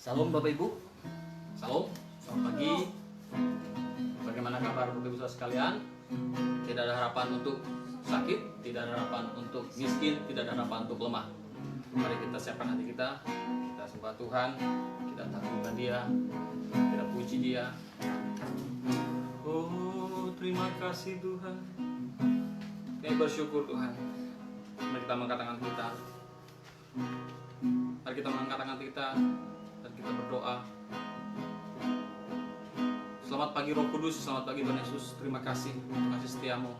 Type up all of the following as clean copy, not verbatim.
Salam Bapak Ibu, salam, selamat pagi. Bagaimana kabar Bapak Ibu Saudara sekalian? Tidak ada harapan untuk sakit, tidak ada harapan untuk miskin, tidak ada harapan untuk lemah. Mari kita siapkan hati kita sembah Tuhan, kita takutkan Dia, kita puji Dia. Oh, terima kasih Tuhan. Kami bersyukur Tuhan. Mari kita mengangkat tangan kita. Mari kita mengangkat tangan kita dan kita berdoa. Selamat pagi Roh Kudus, selamat pagi Tuhan Yesus. Terima kasih untuk kasih setiamu.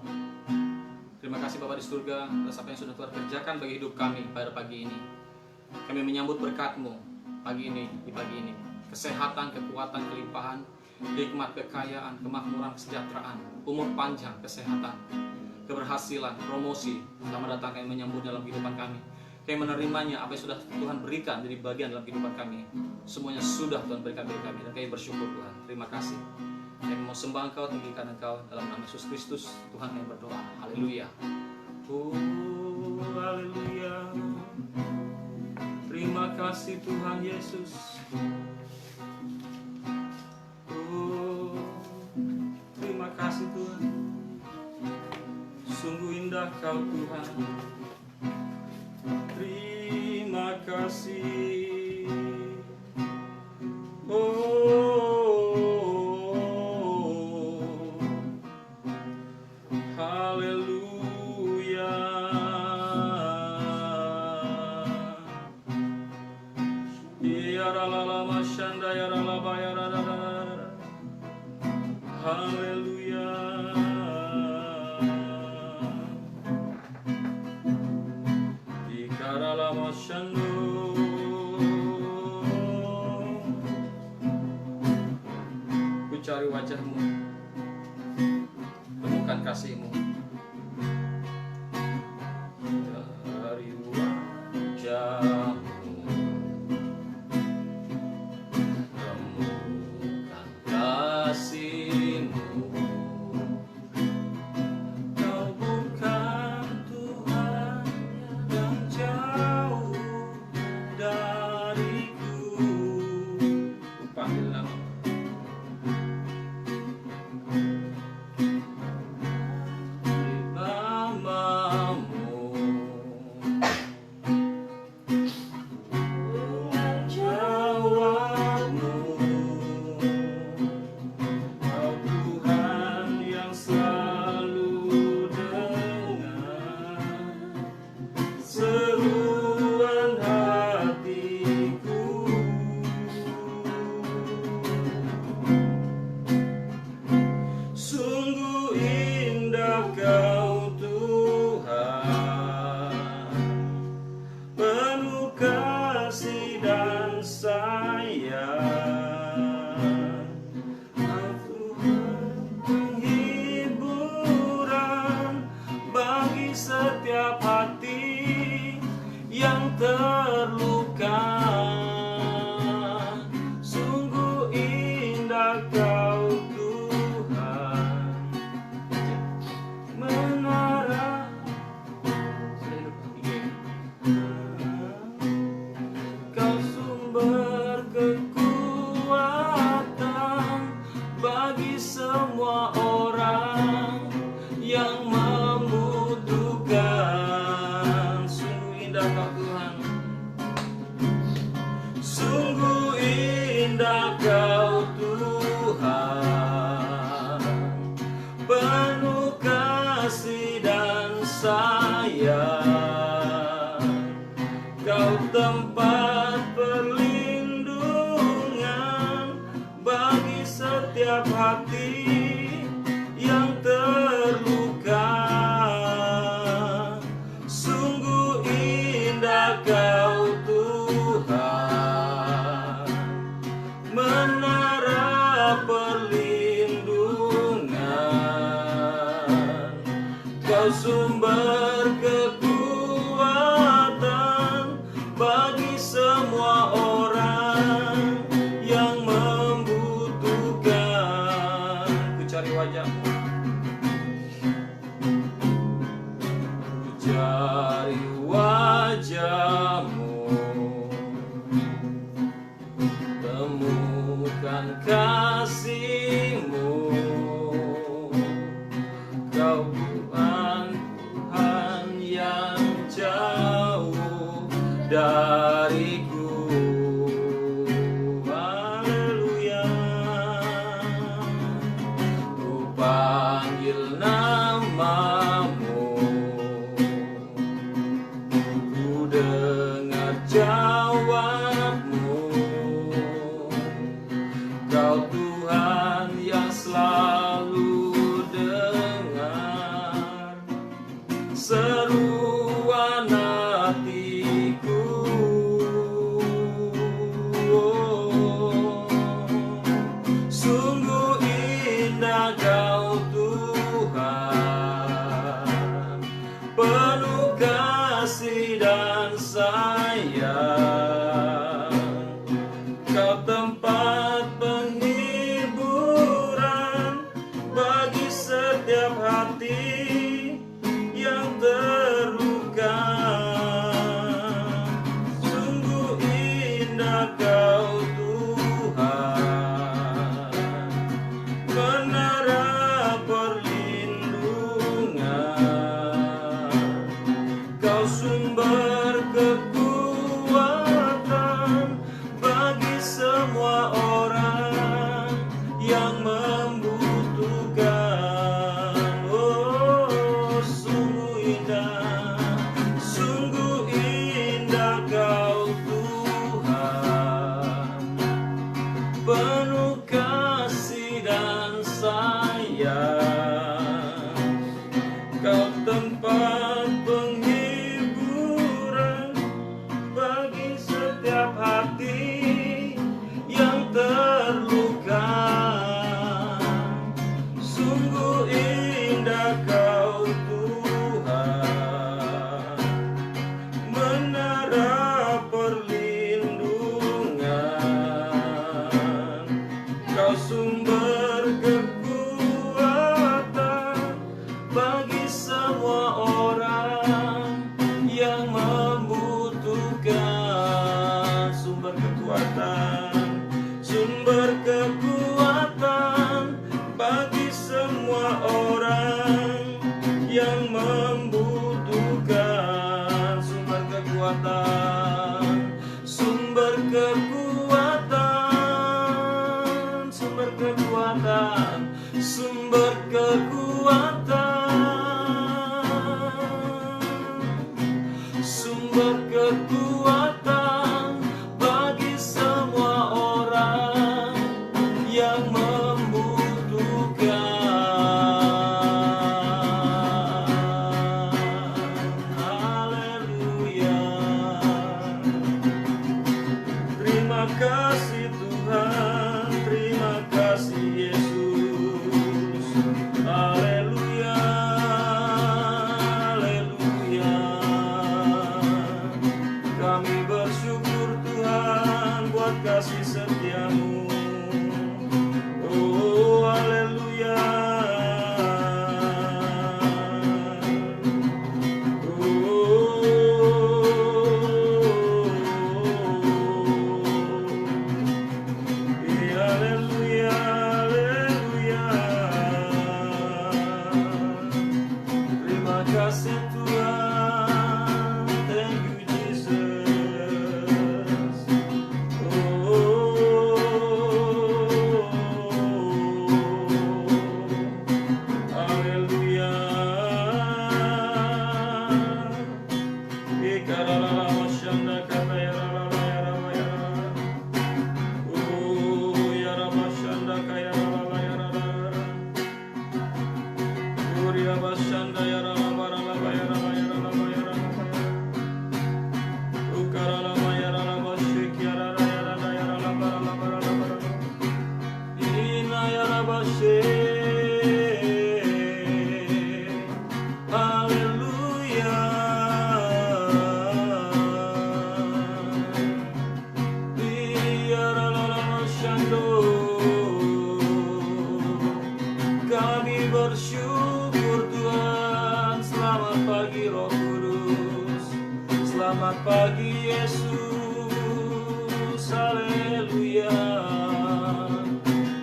Terima kasih Bapa di surga atas apa yang sudah Tuhan kerjakan bagi hidup kami pada pagi ini. Kami menyambut berkat-Mu pagi ini, di pagi ini. Kesehatan, kekuatan, kelimpahan, hikmat, kekayaan, kemakmuran, kesejahteraan, umur panjang, kesehatan, keberhasilan, promosi. Selamat datang kami menyambut dalam kehidupan kami. Kami menerimanya apa yang sudah Tuhan berikan dari bagian dalam kehidupan kami. Semuanya sudah Tuhan berikan bagi kami dan kami bersyukur Tuhan. Terima kasih. Kami mau sembah Engkau, tinggikan Engkau dalam nama Yesus Kristus. Tuhan kami berdoa. Haleluya. Oh, haleluya. Terima kasih Tuhan Yesus. Oh, terima kasih Tuhan. Sungguh indah Kau Tuhan. Terima kasih. Oh, haleluya. Ya ralala masyanda ya ralaba ya ralala. Haleluya. Ku cari wajah-Mu, temukan kasih-Mu. Cari wajah-Mu, temukan kasih-Mu. Kau bukan Tuhan yang jauh dariku. Ku panggil nama-Mu. Setiap hati yang terluka, sungguh indah Kau Tuhan. Menara Kau sumber kekuatan bagi semua orang yang membutuhkan. Sungguh indah Kau Tuhan. Sungguh indah Kau Tuhan. Penuh kasih dan sayang. Kau tempat perlindungan bagi setiap hati yang terluka. Sungguh indah Kau Tuhan. Menara perlindungan. Kau sumber kekuatan bagi semua orang yang membutuhkan. Ku cari wajah-Mu, ku cari wajah-Mu. dariku. Haleluya, ku panggil namamu, ku dengar jawabmu. Kau Tuhan yang selalu dengar seruan hatiku. Sungguh indah Kau Tuhan, penuh kasih dan sayang. Kau tempat penghiburan bagi setiap hati yang terluka. Sungguh indah Kau Tuhan, menara perlindungan. Kau sumber kekuatan bagi semua orang yang membutuhkan. Oh, sungguh indah Kau Tuhan, penuh kasih dan sayang. Kau tempat penghiburan bagi setiap hati yang terluka. Sungguh indah Kau Tuhan, menara perlindungan. Kau sumber kekuatan bagi semua orang yang membutuhkan. Sumber kekuatan bagi semua orang yang membutuhkan. Sumber kekuatan, sumber kekuatan, sumber kekuatan, sumber kekuatan, sumber kekuatan bagi semua orang yang membutuhkan. Haleluya. Terima kasih Tuhan, terima kasih Yesus. Haleluya, haleluya. Kami bersyukur Tuhan buat kasih setiamu. Oh, haleluya. Haleluya, haleluya. Terima kasih Tuhan, thank you Jesus. Haleluya. Ikarala masyanda kata yarala yarala yarala. Yara masyanda kaya yarala yarala. Uriya masyanda yarala barala yarala yarala yarala. Ukarala yarala masyik yarala yarala yarala barala barala barala. Ina yara masyik. Haleluya. Kami bersyukur Tuhan. Selamat pagi Roh Kudus, selamat pagi Yesus. Haleluya.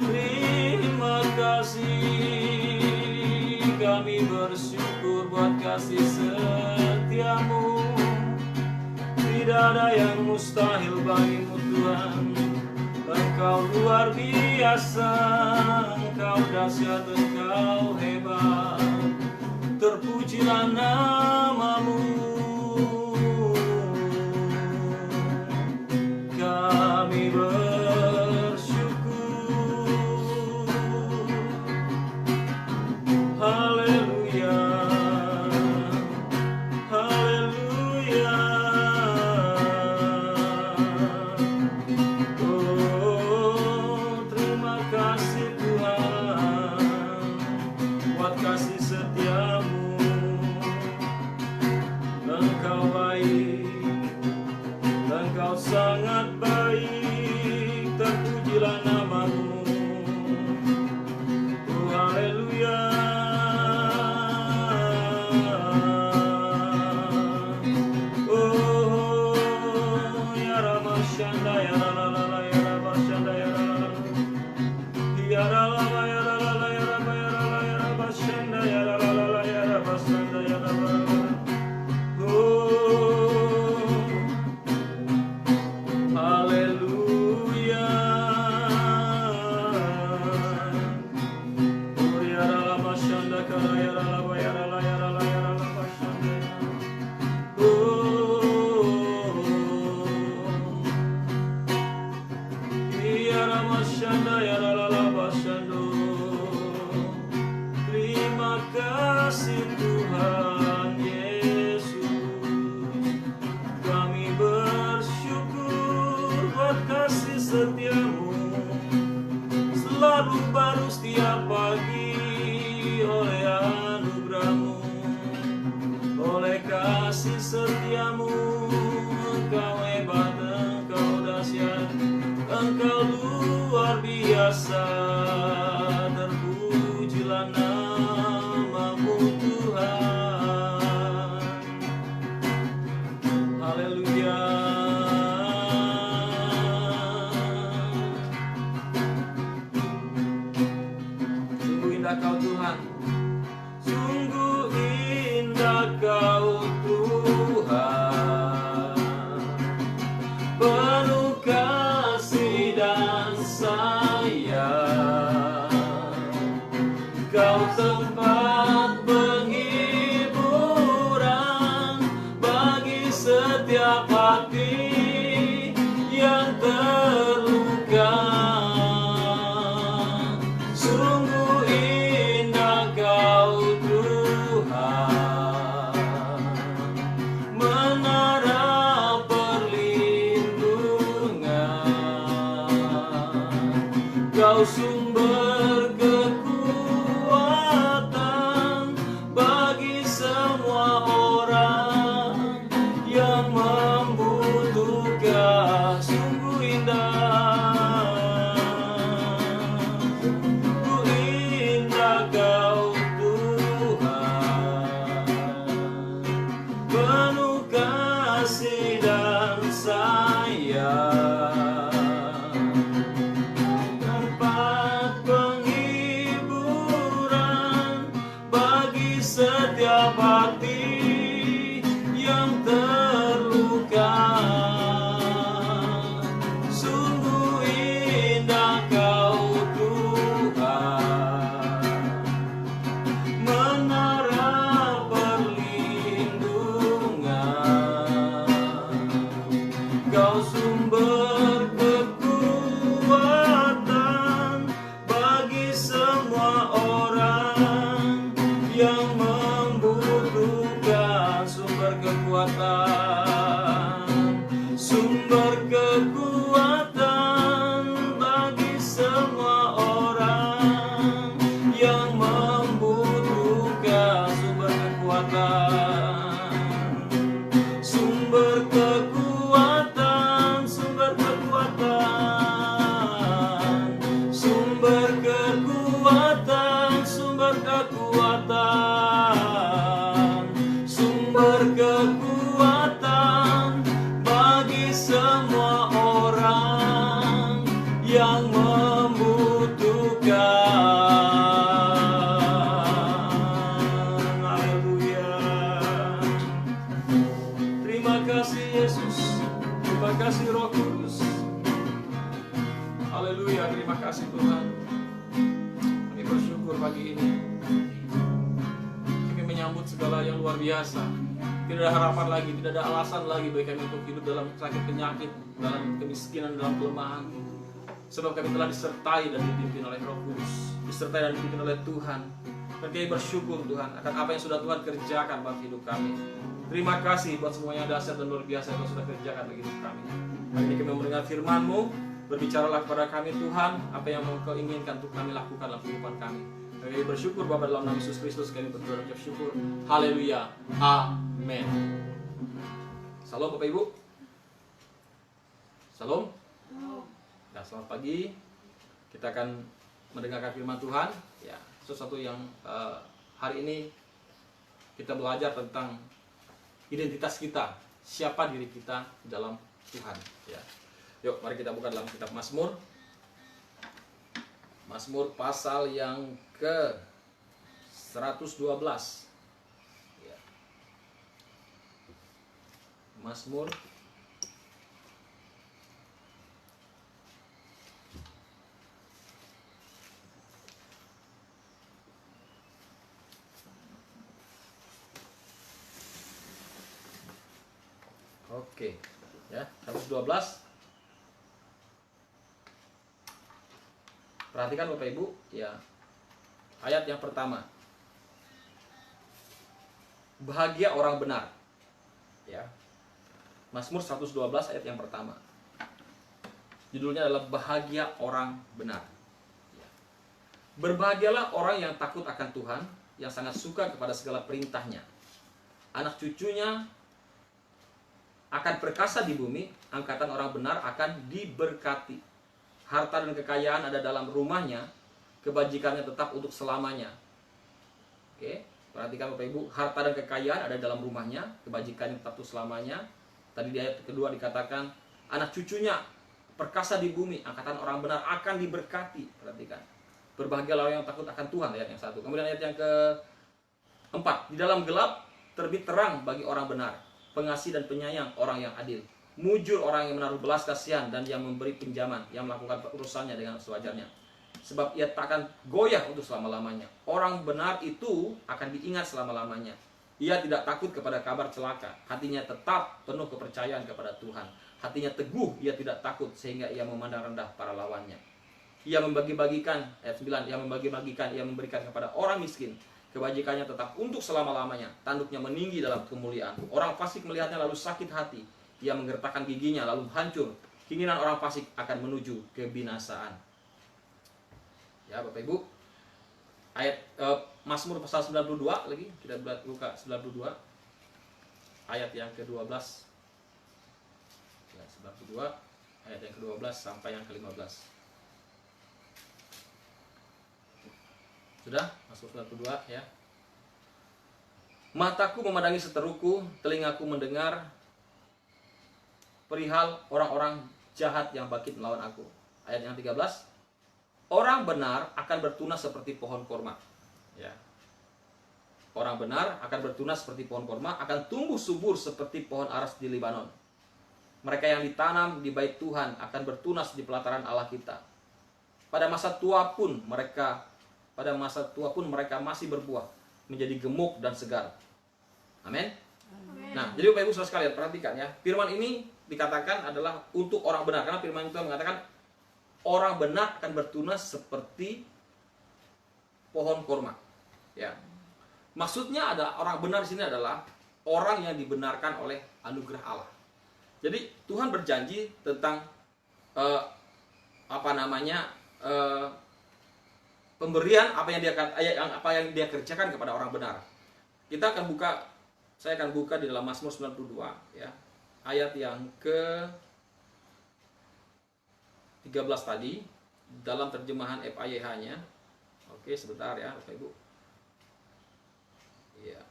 Terima kasih, kami bersyukur buat kasih setiamu. Di Tidak ada yang mustahil bagimu Tuhan. Engkau luar biasa, Engkau dahsyat, Engkau hebat. Terpujilah namamu. Kami bersyukur. Haleluya, haleluya. Oh, terima kasih Tuhan buat kasih setiamu. Engkau baik, Engkau sangat baik. Terpujilah namamu. Oh, haleluya. Oh, ya Rama Shanda, ya la la la la, ya Rama Shanda, ya la la la, ya la la la, ya la la la, ya Rama, ya la la, ya Rama Shanda, ya la la la, ya Rama Shanda, ya la la la. Oh, haleluya. Oh, ya la la ma Shanda, kara, ya la la, ya la la, ya la la, ya la la ma Shanda. Ya la ma Shanda, ya la la la ma Shanda. Terima kasih Tuhan Yesus. Kami bersyukur buat kasih setiamu. Selalu baru setiap pagi oleh anugerahmu. Oleh kasih setiamu. Engkau hebat, Engkau dahsyat, Engkau luar biasa. Terpujilah namamu Tuhan. Haleluya. Sungguh indah Kau Tuhan. Sungguh indah Kau Tuhan. Penuh kasih dan sayang. Kau tempat penghiburan bagi setiap hati yang terluka. Sungguh indah Kau Tuhan. Menara perlindungan. Kau sumber kekuatan bagi semua orang yang membutuhkan. Sungguh indah, sungguh indah Kau Tuhan. Penuh kasih dan sayang. Tempat penghiburan bagi setiap hati yang terluka. Sungguh indah Kau Tuhan. Menara perlindungan. Kau sumber kekuatan bagi semua orang yang membutuhkan. Sumber kekuatan, sumber kekuatan bagi semua orang yang membutuhkan. Sumber kekuatan, sumber kekuatan, sumber kekuatan, sumber kekuatan, sumber kekuatan, sumber kekuatan bagi semua orang yang membutuhkan. Haleluya. Terima Terima kasih Yesus. Terima kasih Roh Kudus. Haleluya, terima kasih Tuhan. Kami bersyukur pagi ini. Kami menyambut segala yang luar biasa. Tidak ada harapan lagi, tidak ada alasan lagi bagi kami untuk hidup dalam sakit penyakit, dalam kemiskinan, dalam kelemahan. Sebab kami telah disertai dan dipimpin oleh Roh Kudus, disertai dan dipimpin oleh Tuhan. Dan kami bersyukur Tuhan akan apa yang sudah Tuhan kerjakan bagi hidup kami. Terima kasih buat semua yang dahsyat dan luar biasa yang Tuhan sudah kerjakan bagi hidup kami. Hari ini kami mendengar firman-Mu, berbicaralah kepada kami Tuhan, apa yang Kau inginkan untuk kami lakukan dalam kehidupan kami. Dan kami bersyukur Bapa dalam nama Yesus Kristus kami berdoa dan bersyukur. Haleluya. Amin. Salam Bapak Ibu. Salam. Nah, selamat pagi. Kita akan mendengarkan firman Tuhan. Ya, sesuatu yang hari ini kita belajar tentang identitas kita, siapa diri kita dalam Tuhan. Ya, yuk mari kita buka dalam kitab Mazmur. Mazmur pasal yang ke 112. Ya. Mazmur Oke, ya 112. Perhatikan Bapak Ibu, ya. Ayat yang pertama. Bahagia orang benar. Ya. Mazmur 112 ayat yang pertama. Judulnya adalah bahagia orang benar. Ya. Berbahagialah orang yang takut akan Tuhan, yang sangat suka kepada segala perintahnya. Anak cucunya akan perkasa di bumi, angkatan orang benar akan diberkati. Harta dan kekayaan ada dalam rumahnya, kebajikannya tetap untuk selamanya. Oke, perhatikan Bapak Ibu, harta dan kekayaan ada dalam rumahnya, kebajikannya tetap untuk selamanya. Tadi di ayat kedua dikatakan, anak cucunya perkasa di bumi, angkatan orang benar akan diberkati. Perhatikan, berbahagialah orang yang takut akan Tuhan, ayat yang 1. Kemudian ayat yang keempat, di dalam gelap terbit terang bagi orang benar, pengasih dan penyayang orang yang adil, mujur orang yang menaruh belas kasihan dan yang memberi pinjaman, yang melakukan urusannya dengan sewajarnya. Sebab ia takkan goyah untuk selama-lamanya. Orang benar itu akan diingat selama-lamanya. Ia tidak takut kepada kabar celaka. Hatinya tetap penuh kepercayaan kepada Tuhan. Hatinya teguh, ia tidak takut sehingga ia memandang rendah para lawannya. Ia membagi-bagikan, ayat 9, ia membagi-bagikan, ia memberikan kepada orang miskin. Kebajikannya tetap untuk selama-lamanya. Tanduknya meninggi dalam kemuliaan. Orang fasik melihatnya lalu sakit hati. Ia menggertakkan giginya lalu hancur. Keinginan orang fasik akan menuju kebinasaan. Ya Bapak Ibu, ayat Mazmur pasal 92 lagi, kita buka 92 ayat yang ke-12. Ya, 92 ayat yang ke-12 sampai yang ke-15. Sudah, masuk 92 ya. Mataku memandangi seteruku, telingaku mendengar perihal orang-orang jahat yang bangkit melawan aku. Ayat yang 13. Orang benar akan bertunas seperti pohon korma. Ya. Orang benar akan bertunas seperti pohon korma, akan tumbuh subur seperti pohon aras di Libanon. Mereka yang ditanam di bait Tuhan akan bertunas di pelataran Allah kita. Pada masa tua pun mereka masih berbuah, menjadi gemuk dan segar. Amin. Nah, jadi Bapak Ibu Saudara sekalian, perhatikan ya. Firman ini dikatakan adalah untuk orang benar, karena firman itu mengatakan orang benar akan bertunas seperti pohon korma. Ya. Maksudnya ada orang benar di sini adalah orang yang dibenarkan oleh anugerah Allah. Jadi Tuhan berjanji tentang pemberian apa yang dia kerjakan kepada orang benar. Saya akan buka di dalam Mazmur 92 ya. Ayat yang ke 13 tadi dalam terjemahan FAYH-nya. Oke, sebentar ya Bapak Ibu. Ya.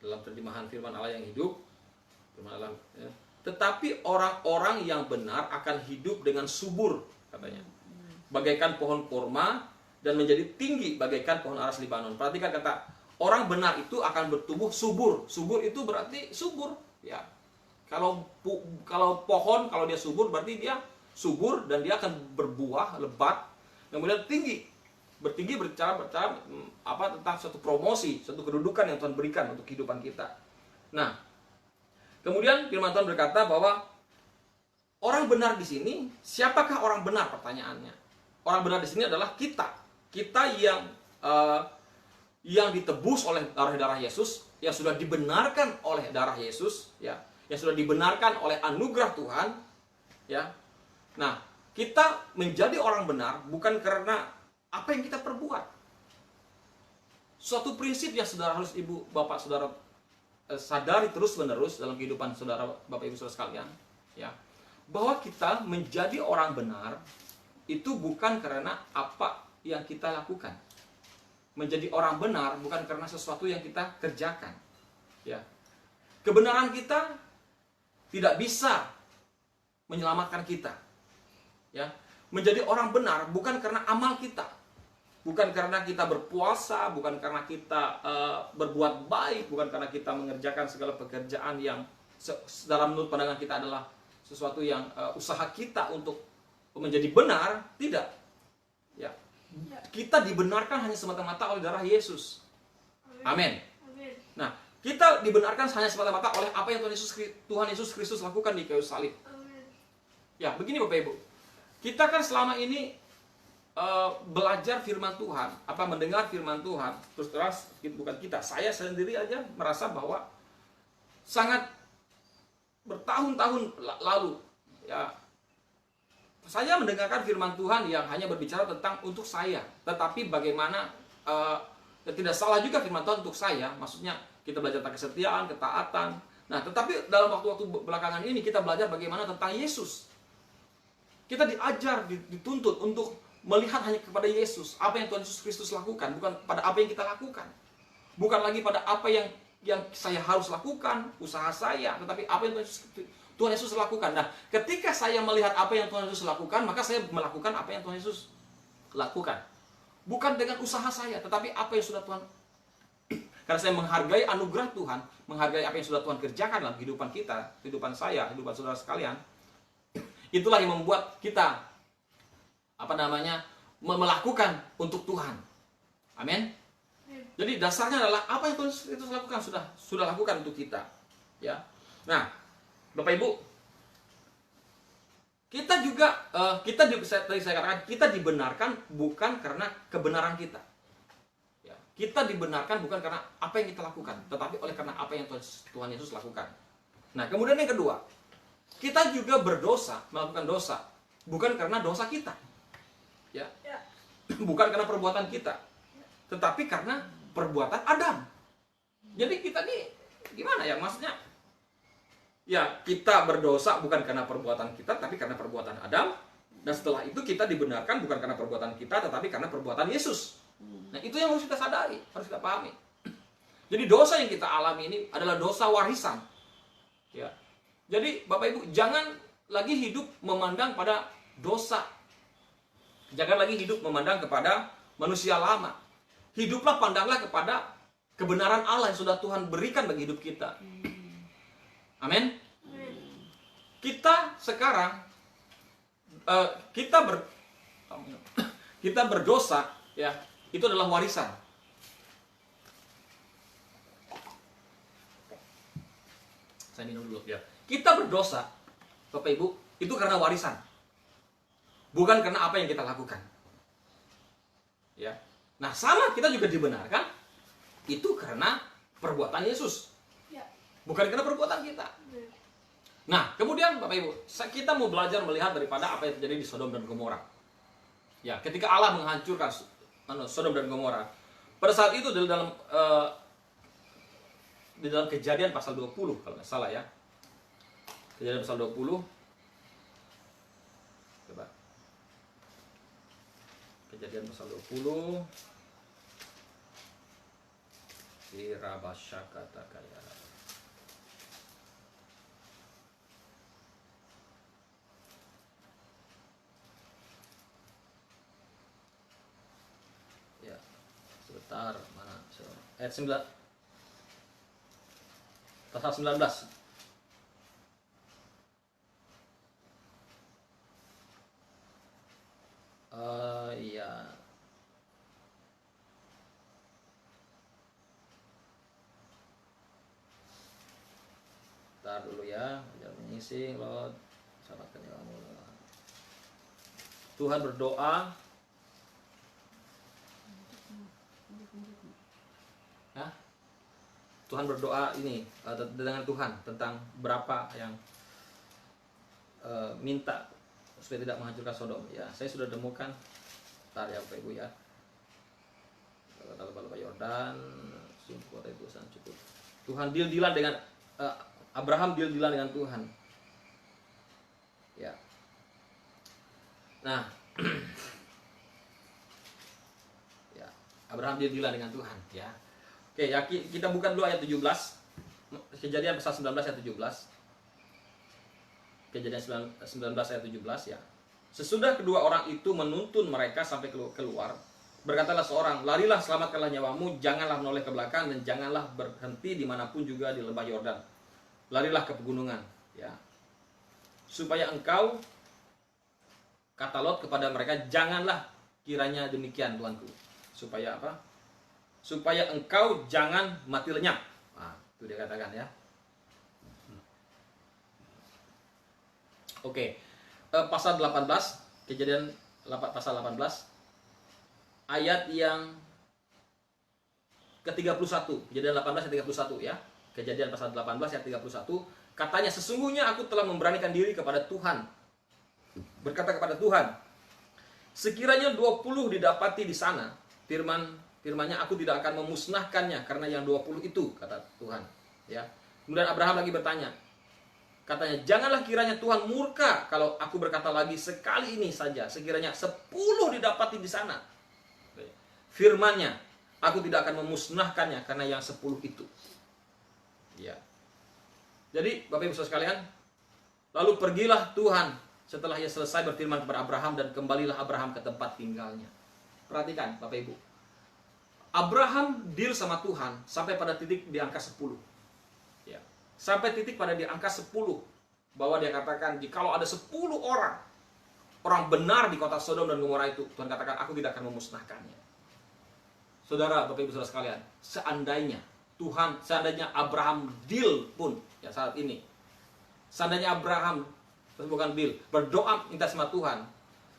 Dalam terjemahan firman Allah yang hidup, firman Allah ya. Tetapi orang-orang yang benar akan hidup dengan subur, katanya. Bagaikan pohon korma dan menjadi tinggi bagaikan pohon aras Libanon. Perhatikan kata orang benar itu akan bertumbuh subur. Subur itu berarti subur, ya. Kalau pohon, kalau dia subur berarti dia subur dan dia akan berbuah lebat, kemudian tinggi. Bertinggi berbicara tentang suatu promosi, suatu kedudukan yang Tuhan berikan untuk kehidupan kita. Nah, kemudian firman Tuhan berkata bahwa orang benar di sini, siapakah orang benar pertanyaannya? Orang benar di sini adalah kita. Kita yang ditebus oleh darah Yesus, yang sudah dibenarkan oleh darah Yesus, ya, yang sudah dibenarkan oleh anugerah Tuhan, ya. Nah, kita menjadi orang benar bukan karena apa yang kita perbuat. Suatu prinsip yang saudara harus ibu, bapak, saudara sadari terus-menerus dalam kehidupan saudara, bapak, ibu, saudara sekalian, ya, bahwa kita menjadi orang benar itu bukan karena apa yang kita lakukan. Menjadi orang benar bukan karena sesuatu yang kita kerjakan, ya. Kebenaran kita tidak bisa menyelamatkan kita, ya. Menjadi orang benar bukan karena amal kita, bukan karena kita berpuasa, bukan karena kita berbuat baik, bukan karena kita mengerjakan segala pekerjaan yang dalam menurut pandangan kita adalah sesuatu yang usaha kita untuk menjadi benar. Tidak, ya. Kita dibenarkan hanya semata-mata oleh darah Yesus. Amin. Nah, kita dibenarkan hanya semata-mata oleh apa yang Tuhan Yesus Kristus lakukan di kayu salib. Ya, begini Bapak Ibu, kita kan selama ini belajar firman Tuhan, mendengar firman Tuhan, terus terang bukan kita, saya sendiri aja merasa bahwa sangat bertahun-tahun lalu, ya, saya mendengarkan firman Tuhan yang hanya berbicara tentang untuk saya, tetapi bagaimana tidak salah juga firman Tuhan untuk saya, maksudnya kita belajar tentang kesetiaan, ketaatan. Nah, tetapi dalam waktu-waktu belakangan ini kita belajar bagaimana tentang Yesus. Kita diajar, dituntut untuk melihat hanya kepada Yesus, apa yang Tuhan Yesus Kristus lakukan, bukan pada apa yang kita lakukan. Bukan lagi pada apa yang saya harus lakukan, usaha saya, tetapi apa yang Tuhan Yesus lakukan. Nah, ketika saya melihat apa yang Tuhan Yesus lakukan, maka saya melakukan apa yang Tuhan Yesus lakukan. Bukan dengan usaha saya, tetapi apa yang sudah Tuhan. Karena saya menghargai anugerah Tuhan, menghargai apa yang sudah Tuhan kerjakan dalam kehidupan kita, kehidupan saya, kehidupan saudara sekalian. Itulah yang membuat kita melakukan untuk Tuhan. Amin. Jadi dasarnya adalah apa yang Tuhan Yesus lakukan, sudah lakukan untuk kita, ya. Nah, Bapak Ibu, kita juga tadi saya katakan kita dibenarkan bukan karena kebenaran kita. Ya, kita dibenarkan bukan karena apa yang kita lakukan, tetapi oleh karena apa yang Tuhan Yesus lakukan. Nah, kemudian yang kedua, kita juga melakukan dosa bukan karena dosa kita. Ya. Bukan karena perbuatan kita, tetapi karena perbuatan Adam. Jadi kita nih gimana ya, maksudnya? Ya, kita berdosa bukan karena perbuatan kita, tapi karena perbuatan Adam. Dan setelah itu kita dibenarkan bukan karena perbuatan kita, tetapi karena perbuatan Yesus. Nah, itu yang harus kita sadari, harus kita pahami. Jadi dosa yang kita alami ini adalah dosa warisan. Ya. Jadi Bapak Ibu, jangan lagi hidup memandang pada dosa. Jangan lagi hidup memandang kepada manusia lama. Hiduplah, pandanglah kepada kebenaran Allah yang sudah Tuhan berikan bagi hidup kita. Amin. Kita sekarang kita berdosa, ya, itu adalah warisan. Saya minum dulu, ya. Kita berdosa, Bapak Ibu, itu karena warisan, bukan karena apa yang kita lakukan. Ya. Nah, sama kita juga dibenarkan itu karena perbuatan Yesus. Bukan karena perbuatan kita. Nah, kemudian Bapak Ibu, kita mau belajar melihat daripada apa yang terjadi di Sodom dan Gomora. Ya, ketika Allah menghancurkan Sodom dan Gomora, pada saat itu di dalam Kejadian pasal 20 kalau nggak salah, ya. Kejadian pasal 20. Coba. Kejadian pasal 20. Irabasyakatakaya. Sebentar, mana? ayat 9, pasal 19. Iya. Ntar dulu ya, jangan menyising Lord. Selamatkan nyawamu. Tuhan berdoa. Hah? Tuhan berdoa ini dengan Tuhan tentang berapa yang minta supaya tidak menghancurkan Sodom. Ya, saya sudah temukan. Ntar ya Bapak Ibu ya. Kalau Yordan, kota itu sangat cukup. Tuhan deal-dealan dengan Abraham deal-dealan dengan Tuhan. Ya. Nah, ya, Abraham deal-dealan dengan Tuhan. Ya. Oke, ya kita buka dulu ayat 17. Kejadian pasal 19 ayat 17. Kejadian 19 ayat 17 ya. Sesudah kedua orang itu menuntun mereka sampai keluar, berkatalah seorang, larilah, selamatkanlah nyawamu, janganlah menoleh ke belakang dan janganlah berhenti dimanapun juga di lembah Yordan. Larilah ke pegunungan, ya. Supaya engkau, kata Lot kepada mereka, janganlah kiranya demikian Tuanku. Supaya apa? Supaya engkau jangan mati lenyap. Nah, itu dia katakan ya. Oke. Pasal 18, Kejadian pasal 18 ayat yang ke-31. Kejadian 18 ayat 31 ya. Kejadian pasal 18 ayat 31, katanya sesungguhnya aku telah memberanikan diri kepada Tuhan. Berkata kepada Tuhan, sekiranya 20 didapati di sana, firman-nya aku tidak akan memusnahkannya karena yang 20 itu, kata Tuhan, ya. Kemudian Abraham lagi bertanya, katanya, janganlah kiranya Tuhan murka kalau aku berkata lagi sekali ini saja. Sekiranya 10 didapati di sana. Firman-nya, aku tidak akan memusnahkannya karena yang 10 itu. Ya. Jadi, Bapak Ibu Saudara sekalian, lalu pergilah Tuhan setelah ia selesai berfirman kepada Abraham dan kembalilah Abraham ke tempat tinggalnya. Perhatikan, Bapak Ibu. Abraham deal sama Tuhan sampai pada titik di angka 10. Sampai titik pada di angka 10, bahwa dia katakan, jikalau ada 10 orang benar di kota Sodom dan Gomora itu, Tuhan katakan, aku tidak akan memusnahkannya. Saudara, Bapak Ibu Saudara sekalian, seandainya Abraham deal pun, ya saat ini, seandainya Abraham, bukan deal, berdoa minta sama Tuhan,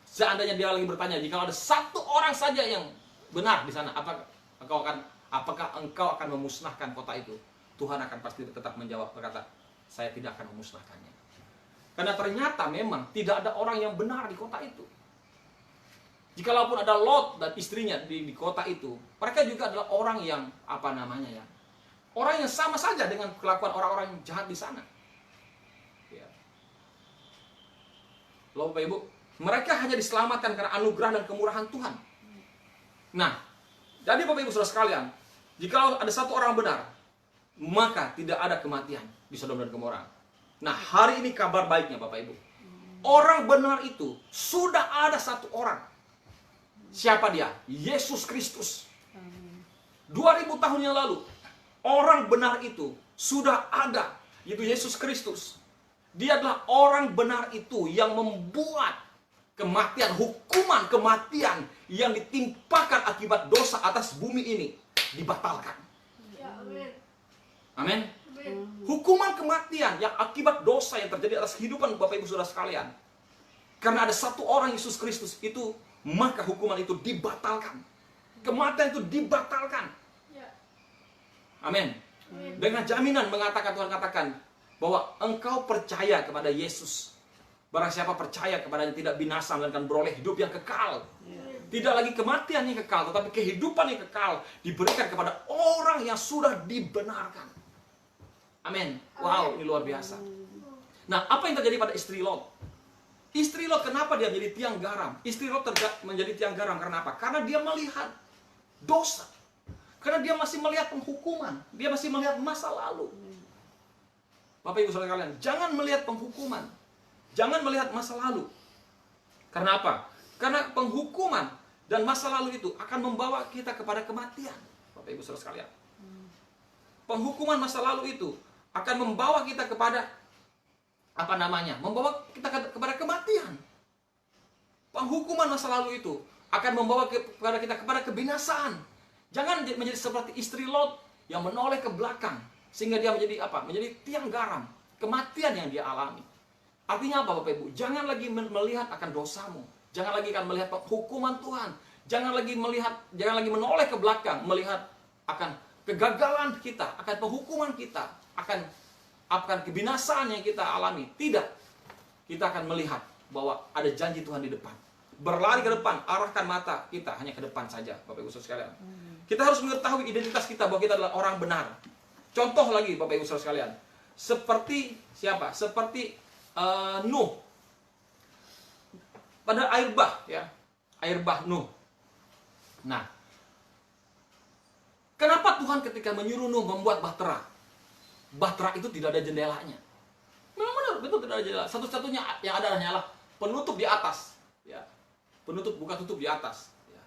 seandainya dia lagi bertanya, jikalau ada 1 orang saja yang benar di sana, apakah engkau akan memusnahkan kota itu? Tuhan akan pasti tetap menjawab, berkata, saya tidak akan memusnahkannya. Karena ternyata memang tidak ada orang yang benar di kota itu. Jikalaupun ada Lot dan istrinya di kota itu, mereka juga adalah orang yang, orang yang sama saja dengan kelakuan orang-orang jahat di sana. Ya. Loh Bapak Ibu, mereka hanya diselamatkan karena anugerah dan kemurahan Tuhan. Nah, jadi Bapak Ibu Saudara sekalian, jikalau ada 1 orang benar, maka tidak ada kematian di Sodom dan Gomora. Nah, hari ini kabar baiknya Bapak Ibu. Orang benar itu sudah ada 1 orang. Siapa dia? Yesus Kristus. 2000 tahun yang lalu, orang benar itu sudah ada, yaitu Yesus Kristus. Dia adalah orang benar itu yang membuat kematian, hukuman kematian yang ditimpakan akibat dosa atas bumi ini dibatalkan. Amin. Hukuman kematian yang akibat dosa yang terjadi atas kehidupan Bapak Ibu Saudara sekalian, karena ada 1 orang Yesus Kristus itu, maka hukuman itu dibatalkan. Kematian itu dibatalkan. Amin. Dengan jaminan mengatakan, Tuhan katakan bahwa engkau percaya kepada Yesus, barang siapa percaya kepadanya tidak binasa melainkan beroleh hidup yang kekal. Tidak lagi kematian yang kekal, tetapi kehidupan yang kekal diberikan kepada orang yang sudah dibenarkan. Amin. Wow, ini luar biasa. Nah, apa yang terjadi pada istri Lot? Istri Lot kenapa dia menjadi tiang garam? Istri Lot menjadi tiang garam karena apa? Karena dia melihat dosa. Karena dia masih melihat penghukuman. Dia masih melihat masa lalu. Bapak Ibu Saudara kalian, jangan melihat penghukuman. Jangan melihat masa lalu. Karena apa? Karena penghukuman dan masa lalu itu akan membawa kita kepada kematian. Bapak Ibu Saudara sekalian. penghukuman masa lalu itu akan membawa kita kepada membawa kita kepada kematian. Penghukuman masa lalu itu akan membawa kepada kita kepada kebinasaan. Jangan menjadi seperti istri Lot yang menoleh ke belakang sehingga dia menjadi menjadi tiang garam, kematian yang dia alami. Artinya apa, Bapak Ibu? Jangan lagi melihat akan dosamu. Jangan lagi melihat hukuman Tuhan. Jangan lagi menoleh ke belakang melihat akan kegagalan kita, akan penghukuman kita, akan kebinasaan yang kita alami. Tidak. Kita akan melihat bahwa ada janji Tuhan di depan. Berlari ke depan, arahkan mata kita hanya ke depan saja, Bapak Ibu Saudara sekalian. Kita harus mengetahui identitas kita bahwa kita adalah orang benar. Contoh lagi, Bapak Ibu Saudara sekalian. Seperti siapa? Seperti Nuh. Pada air bah, ya. Air bah Nuh. Nah, kenapa Tuhan ketika menyuruh Nuh membuat bahtera? Bahtera itu tidak ada jendelanya. Memang benar, betul tidak ada jendela. Satu-satunya yang ada hanyalah penutup di atas, ya. Penutup, bukan tutup di atas, ya.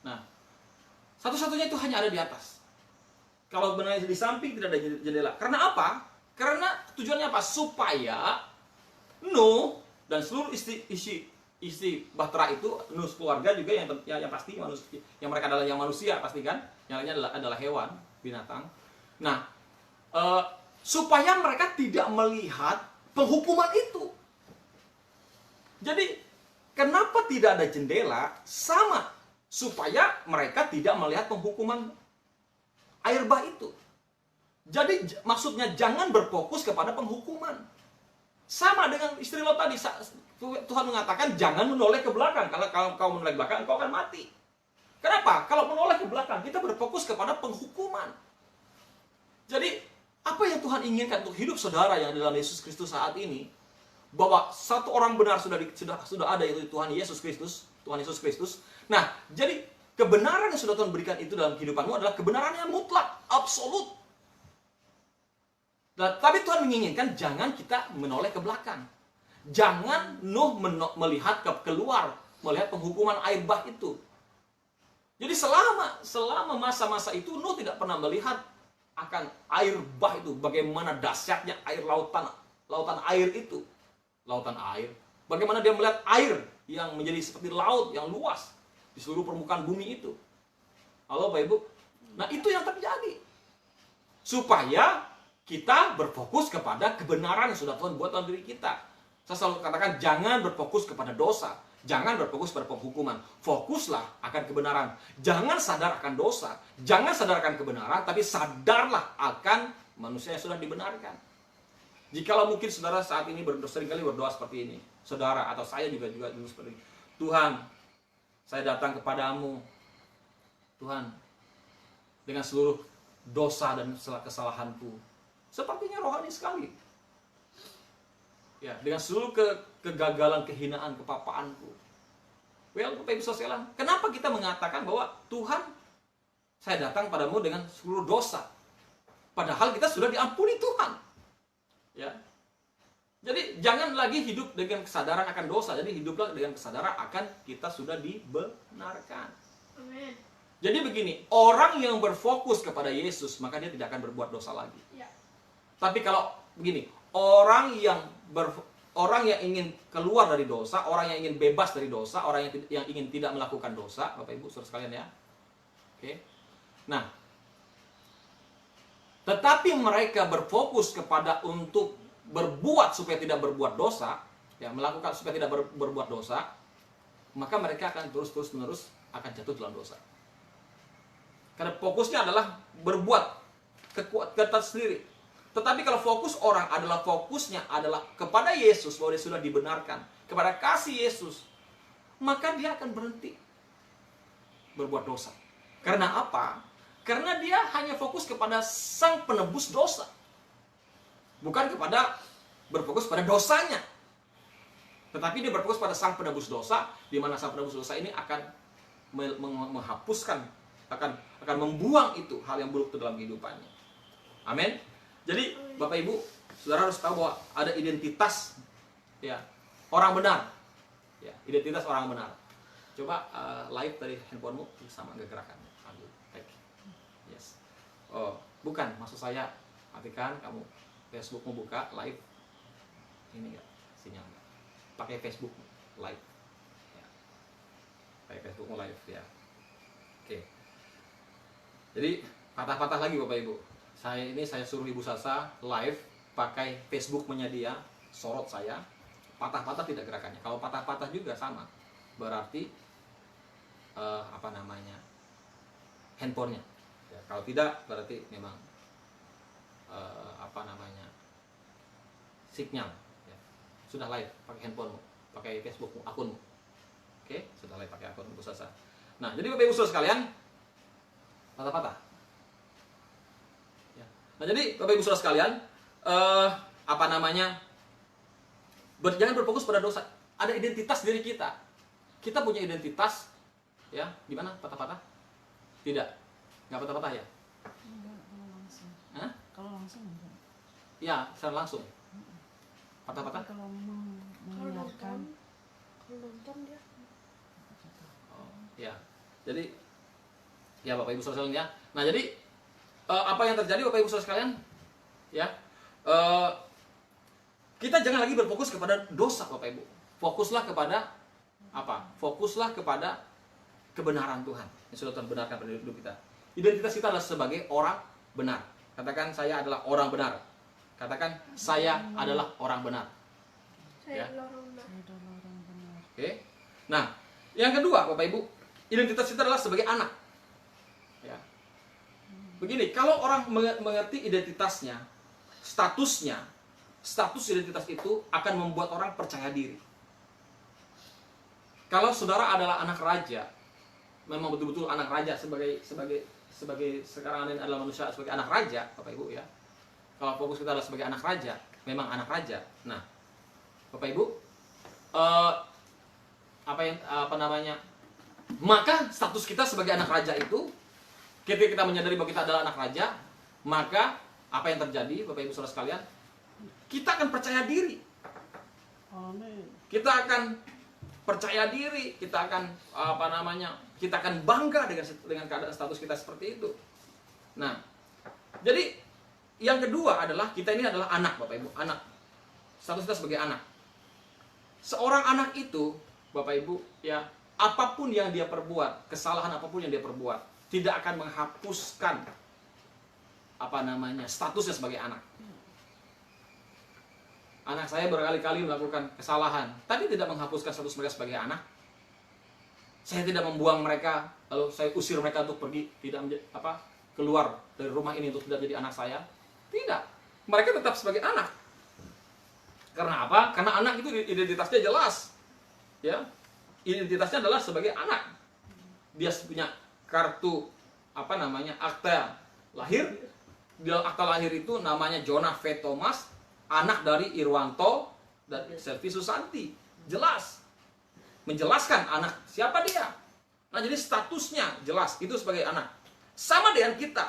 Nah, satu-satunya itu hanya ada di atas. Kalau benar di samping tidak ada jendela. Karena apa? Karena tujuannya apa? Supaya Nuh dan seluruh isi bahtera itu, Nuh keluarga juga yang pasti manusia, yang mereka adalah yang manusia pasti kan, yang lainnya adalah hewan, binatang. Nah, supaya mereka tidak melihat penghukuman itu. Jadi, kenapa tidak ada jendela? Sama, supaya mereka tidak melihat penghukuman air bah itu. Jadi, maksudnya jangan berfokus kepada penghukuman. Sama dengan istri Lot tadi, Tuhan mengatakan jangan menoleh ke belakang. Kalau kau menoleh ke belakang, kau akan mati. Kenapa? Kalau menoleh ke belakang, kita berfokus kepada penghukuman. Jadi, apa yang Tuhan inginkan untuk hidup saudara yang dalam Yesus Kristus saat ini, bahwa satu orang benar sudah ada, yaitu Tuhan Yesus Kristus. Nah, jadi kebenaran yang sudah Tuhan berikan itu dalam kehidupanmu adalah kebenaran yang mutlak, absolut. Nah, tapi Tuhan menginginkan jangan kita menoleh ke belakang. Jangan Nuh melihat keluar, melihat penghukuman air bah itu. Jadi selama masa-masa itu Nuh tidak pernah melihat akan air bah itu, bagaimana dahsyatnya air lautan air itu. Lautan air. Bagaimana dia melihat air yang menjadi seperti laut yang luas di seluruh permukaan bumi itu. Halo Bapak Ibu. Nah, itu yang terjadi. Supaya kita berfokus kepada kebenaran yang sudah Tuhan buat dalam diri kita. Saya selalu katakan jangan berfokus kepada dosa. Jangan berfokus pada penghukuman. Fokuslah akan kebenaran. Jangan sadar akan dosa. Jangan sadar akan kebenaran, tapi sadarlah akan manusia yang sudah dibenarkan. Jikalau mungkin saudara saat ini seringkali berdoa seperti ini. Saudara atau saya juga dulu seperti ini. Tuhan, saya datang kepadamu. Tuhan, dengan seluruh dosa dan kesalahanku. Sepertinya rohani sekali. Ya, dengan seluruh kegagalan, kehinaan, kepapaanku. Bapak Ibu sekalian, kenapa kita mengatakan bahwa Tuhan, saya datang padamu dengan seluruh dosa, padahal kita sudah diampuni Tuhan. Ya. Jadi jangan lagi hidup dengan kesadaran akan dosa, jadi hiduplah dengan kesadaran akan kita sudah dibenarkan. Amin. Jadi begini, orang yang berfokus kepada Yesus, maka dia tidak akan berbuat dosa lagi. Ya. Tapi kalau begini, orang yang ingin keluar dari dosa, orang yang ingin bebas dari dosa, orang yang ingin tidak melakukan dosa, Bapak Ibu saudara sekalian ya. Oke. Nah, tetapi mereka berfokus kepada untuk berbuat supaya tidak berbuat dosa, ya, melakukan supaya tidak berbuat dosa, maka mereka akan terus-menerus akan jatuh dalam dosa. Karena fokusnya adalah berbuat kekuatan sendiri. Tetapi kalau fokus orang adalah fokusnya adalah kepada Yesus, bahwa dia sudah dibenarkan, kepada kasih Yesus, maka dia akan berhenti berbuat dosa. Karena apa? Karena dia hanya fokus kepada Sang Penebus dosa. Bukan kepada berfokus pada dosanya. Tetapi dia berfokus pada Sang Penebus dosa, di mana Sang Penebus dosa ini akan menghapuskan, akan membuang itu hal yang buruk itu dalam kehidupannya. Amin. Jadi Bapak Ibu, saudara harus tahu bahwa ada identitas, ya, orang benar, ya, identitas orang benar. Coba live dari handphonemu sama gerakan. Ambil, yes. Oh. Bukan, maksud saya, artikan kamu Facebookmu buka live, ini enggak sinyal, pakai Facebook live, ya. Pakai Facebook live ya. Oke. Jadi patah-patah lagi Bapak Ibu. Saya suruh Ibu Sasa live pakai Facebook-nya dia, sorot saya, patah-patah tidak gerakannya. Kalau patah-patah juga sama, berarti handphonenya. Ya, kalau tidak berarti memang signal. Ya. Sudah live pakai handphonemu, pakai Facebookmu, akunmu. Oke, sudah live pakai akun Ibu Sasa. Nah, jadi Bapak Ibu Saudara sekalian, patah-patah. Ya. Nah, jadi Bapak Ibu Saudara sekalian, jangan berfokus pada dosa. Ada identitas diri kita. Kita punya identitas, ya. Gimana? Patah-patah? Tidak, nggak patah-patah ya? Enggak, kalau langsung. Hah? Kalau langsung enggak. Ya, secara langsung. Patah-patah? Tapi kalau Kalau mendengarkan, nonton dia. Oh, ya. Jadi, ya Bapak Ibu Saudara sekalian ya. Nah, jadi apa yang terjadi Bapak Ibu Saudara sekalian? Ya, kita jangan lagi berfokus kepada dosa Bapak Ibu. Fokuslah kepada apa? Fokuslah kepada kebenaran Tuhan yang sudah Tuhan benarkan pada hidup kita. Identitas kita adalah sebagai orang benar. Katakan saya adalah orang benar. Katakan saya adalah orang benar. Saya Ya. adalah orang benar. saya adalah orang benar. Oke. Nah, yang kedua Bapak Ibu, identitas kita adalah sebagai anak. Ya. Begini, kalau orang mengerti identitasnya, status identitas itu akan membuat orang percaya diri. Kalau saudara adalah anak raja, memang betul-betul anak raja sebagai sekarang ini adalah manusia sebagai anak raja, Bapak Ibu ya. Kalau fokus kita adalah sebagai anak raja, memang anak raja. Nah, Bapak Ibu, maka status kita sebagai anak raja itu, ketika kita menyadari bahwa kita adalah anak raja, maka apa yang terjadi, Bapak Ibu Saudara sekalian? Kita akan percaya diri. Amin. Kita akan percaya diri, kita akan kita akan bangga dengan keadaan status kita seperti itu. Nah, jadi yang kedua adalah kita ini adalah anak, Bapak Ibu, anak. Status kita sebagai anak. Seorang anak itu, Bapak Ibu, ya, apapun yang dia perbuat, kesalahan apapun yang dia perbuat, tidak akan menghapuskan statusnya sebagai anak. Anak saya berkali-kali melakukan kesalahan, tapi tidak menghapuskan status mereka sebagai anak. Saya tidak membuang mereka, lalu saya usir mereka untuk pergi, keluar dari rumah ini untuk tidak jadi anak saya. Tidak, mereka tetap sebagai anak. Karena apa? Karena anak itu identitasnya jelas, ya. Identitasnya adalah sebagai anak. Dia punya kartu akta lahir. Di dalam akta lahir itu namanya Jonah V. Thomas, anak dari Irwanto dan Selvi Susanti. Jelas. Menjelaskan anak siapa dia. Nah, jadi statusnya jelas, itu sebagai anak. Sama dengan kita.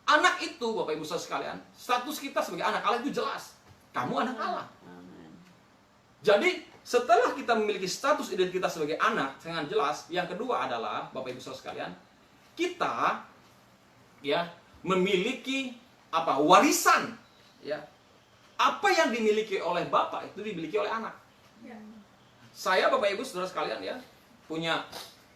Anak itu, Bapak Ibu Saudara sekalian, status kita sebagai anak Allah itu jelas. Kamu anak Allah. Amin. Jadi, setelah kita memiliki status identitas sebagai anak dengan jelas, yang kedua adalah, Bapak Ibu Saudara sekalian, kita ya memiliki warisan, ya. Apa yang dimiliki oleh Bapak itu dimiliki oleh anak. Ya. Saya, Bapak Ibu Saudara sekalian, ya, punya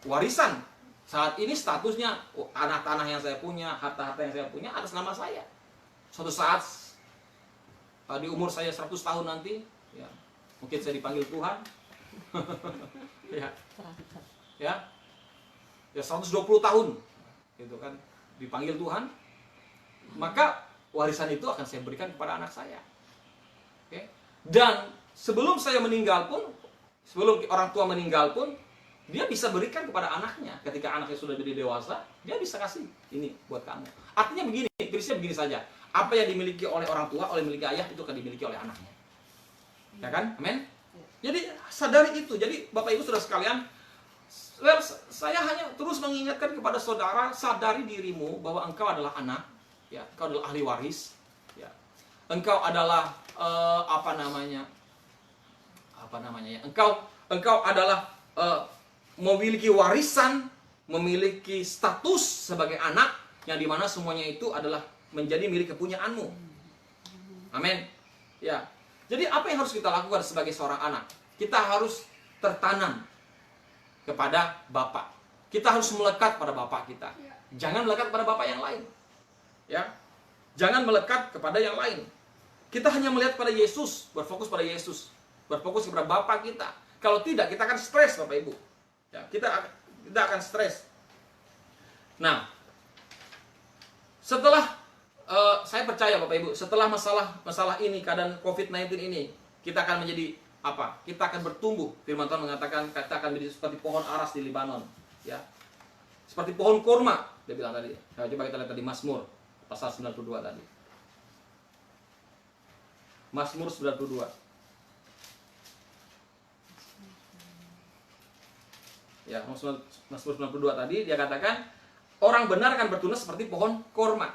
warisan. Saat ini statusnya anak tanah yang saya punya, harta-harta yang saya punya atas nama saya. Suatu saat di umur saya 100 tahun nanti, ya, mungkin saya dipanggil Tuhan. Ya. Ya 120 tahun gitu kan dipanggil Tuhan. Maka warisan itu akan saya berikan kepada anak saya. Oke. Dan sebelum saya meninggal pun, sebelum orang tua meninggal pun, dia bisa berikan kepada anaknya. Ketika anaknya sudah jadi dewasa, dia bisa kasih ini buat kamu. Artinya begini, prinsipnya begini saja. Apa yang dimiliki oleh orang tua, oleh miliki ayah, itu akan dimiliki oleh anaknya. Ya kan? Amin? Jadi sadari itu. Jadi Bapak Ibu Saudara sekalian, saya hanya terus mengingatkan kepada saudara, sadari dirimu bahwa engkau adalah anak, ya, engkau adalah ahli waris, ya. Engkau adalah engkau adalah memiliki warisan, memiliki status sebagai anak yang dimana semuanya itu adalah menjadi milik kepunyaanmu. Amin. Ya. Jadi apa yang harus kita lakukan sebagai seorang anak? Kita harus tertanam kepada Bapa. Kita harus melekat pada Bapa kita. Jangan melekat pada Bapa yang lain. Ya. Jangan melekat kepada yang lain. Kita hanya melihat pada Yesus, berfokus pada Yesus, berfokus kepada Bapa kita. Kalau tidak, kita akan stres, Bapak Ibu. Ya, kita akan stres. Nah, setelah saya percaya Bapak Ibu, setelah masalah ini, keadaan COVID-19 ini, kita akan menjadi apa? Kita akan bertumbuh. Firman Tuhan mengatakan kita akan menjadi seperti pohon aras di Libanon, ya. Seperti pohon kurma, dia bilang tadi. Nah, coba kita lihat tadi Mazmur pasal 92 tadi. Mazmur 92. Ya, Mazmur 92 tadi dia katakan orang benar akan bertunas seperti pohon korma.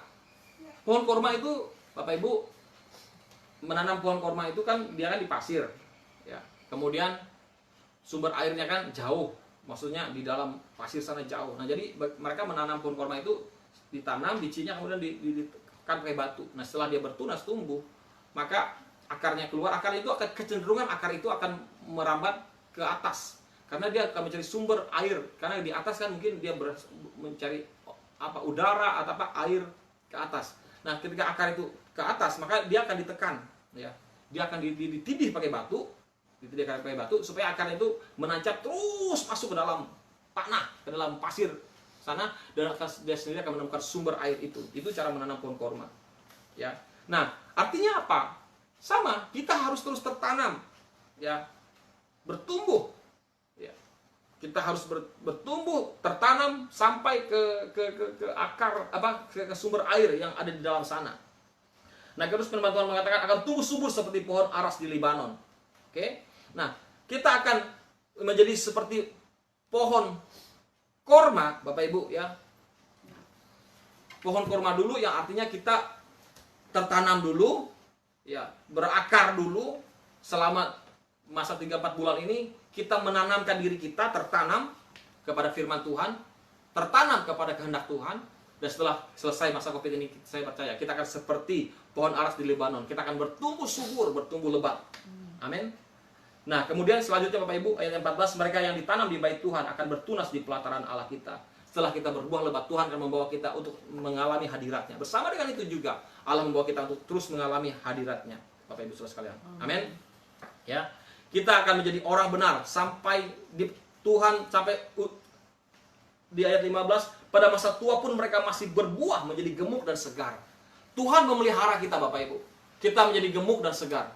Pohon korma itu, Bapak Ibu, menanam pohon korma itu kan dia kan di pasir, ya. Kemudian sumber airnya kan jauh, maksudnya di dalam pasir sana jauh. Nah, jadi mereka menanam pohon korma itu ditanam, bijinya kemudian ditekan pakai batu. Nah, setelah dia bertunas tumbuh, maka akarnya keluar. Akar itu akan kecenderungan akar itu akan merambat ke atas. Karena dia akan mencari sumber air. Karena di atas kan mungkin dia mencari udara atau air ke atas. Nah, ketika akar itu ke atas, maka dia akan ditekan, ya. Dia akan ditindih pakai batu, supaya akarnya itu menancap terus masuk ke dalam tanah, ke dalam pasir sana, dan dia sendiri akan menemukan sumber air itu. Itu cara menanam pohon korma, ya. Nah, artinya apa? Sama, kita harus terus tertanam, ya, bertumbuh. Kita harus bertumbuh, tertanam sampai ke akar ke sumber air yang ada di dalam sana. Nah, terus firman Tuhan mengatakan akan tumbuh subur seperti pohon aras di Libanon. Oke? Nah, kita akan menjadi seperti pohon korma, Bapak Ibu, ya. Pohon korma dulu yang artinya kita tertanam dulu, ya, berakar dulu selama masa 3-4 bulan ini. Kita menanamkan diri kita, tertanam kepada firman Tuhan, tertanam kepada kehendak Tuhan, dan setelah selesai masa COVID ini, saya percaya kita akan seperti pohon aras di Lebanon. Kita akan bertumbuh subur, bertumbuh lebat. Amin. Nah, kemudian selanjutnya Bapak Ibu, ayat 14, mereka yang ditanam di bait Tuhan akan bertunas di pelataran Allah kita. Setelah kita berbuah lebat, Tuhan akan membawa kita untuk mengalami hadiratnya. Bersama dengan itu juga, Allah membawa kita untuk terus mengalami hadiratnya. Bapak Ibu saudara sekalian. Amin. Ya. Kita akan menjadi orang benar sampai di Tuhan, sampai di ayat 15, pada masa tua pun mereka masih berbuah menjadi gemuk dan segar. Tuhan memelihara kita, Bapak Ibu. Kita menjadi gemuk dan segar.